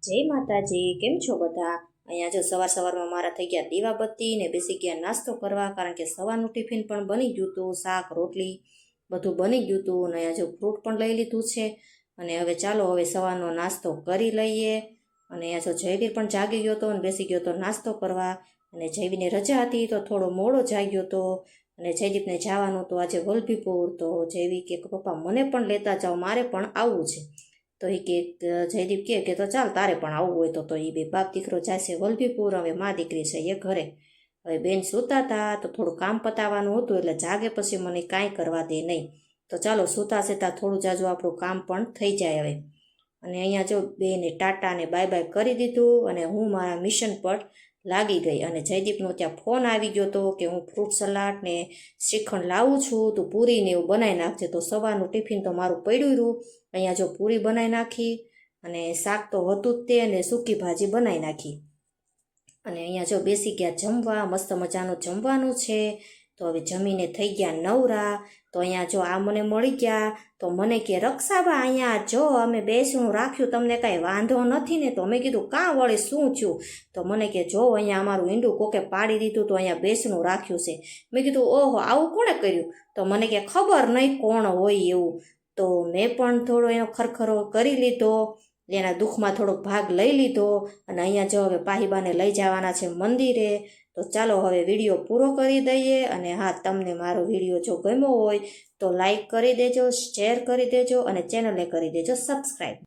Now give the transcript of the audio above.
જય માતાજી, કેમ છો બધા? અહીંયા જો સવારમાં મારા થઈ ગયા દીવાબત્તી ને બેસી ગયા નાસ્તો કરવા, કારણ કે સવારનું ટિફિન પણ બની ગયું હતું, શાક રોટલી બધું બની ગયું હતું અને અહીંયા જો ફ્રૂટ પણ લઈ લીધું છે. અને હવે ચાલો હવે સવારનો નાસ્તો કરી લઈએ. અને અહીંયા જો જયવીર પણ જાગી ગયો હતો અને બેસી ગયો હતો નાસ્તો કરવા. અને જયવીરને રજા હતી તો થોડો મોડો જાગ્યો હતો. અને જયદીપને જવાનું તો આજે વલભીપુર. તો જયવીર કે પપ્પા મને પણ લેતા જાઓ, મારે પણ આવવું છે. તો એ કે જયદીપ કે તો ચાલ તારે પણ આવવું હોય તો એ બે બાપ દીકરો જશે વલભીપુર. હવે મા દીકરી છે એ ઘરે. હવે બેન સૂતા હતા તો થોડું કામ પતાવવાનું હતું, એટલે જાગે પછી મને કાંઈ કરવા દે નહીં. તો ચાલો સૂતા સેતા થોડું જાજુ આપણું કામ પણ થઈ જાય હવે. અને અહીંયા જો બેને ટાટા ને બાય બાય કરી દીધું અને હું મારા મિશન પર લાગી ગઈ. અને જયદીપનો ત્યાં ફોન આવી ગયો હતો કે હું ફ્રૂટ સલાડ ને શ્રીખંડ લાવું છું, તો પૂરીને એવું બનાવી નાખજે. તો સવારનું ટિફિન તો મારું પડ્યું રહ્યું. અહીંયા જો પૂરી બનાવી નાખી અને શાક તો હતું જ તે, અને સૂકી ભાજી બનાવી નાખી. અને અહીંયા જો બેસી ગયા જમવા, મસ્ત મજાનું જમવાનું છે. તો હવે જમીને થઈ ગયા નવરા. તો અહીંયા જો આ મને મળી ગયા. તો મને કે રક્ષાબા અહીંયા જો અમે બેસણું રાખ્યું, તમને કાંઈ વાંધો નથી ને? તો મેં કીધું કાં વળી શું થયું? તો મને કે જો અહીંયા અમારું ઈંડું કોકે પાડી દીધું, તો અહીંયા બેસણું રાખ્યું છે. મેં કીધું ઓહો આવું કોણે કર્યું? તો મને કે ખબર નહીં કોણ હોય એવું. તો મેં પણ થોડો એનો ખરખરો કરી લીધો, એના દુઃખમાં થોડોક ભાગ લઈ લીધો. અને અહીંયા જો હવે પાહીબાને લઈ જવાના છે મંદિરે. તો ચાલો હવે વિડીયો પૂરો કરી દઈએ. અને હા, તમને મારો વિડીયો જો ગમ્યો હોય તો લાઈક કરી દેજો, શેર કરી દેજો અને ચેનલને કરી દેજો સબસ્ક્રાઈબ.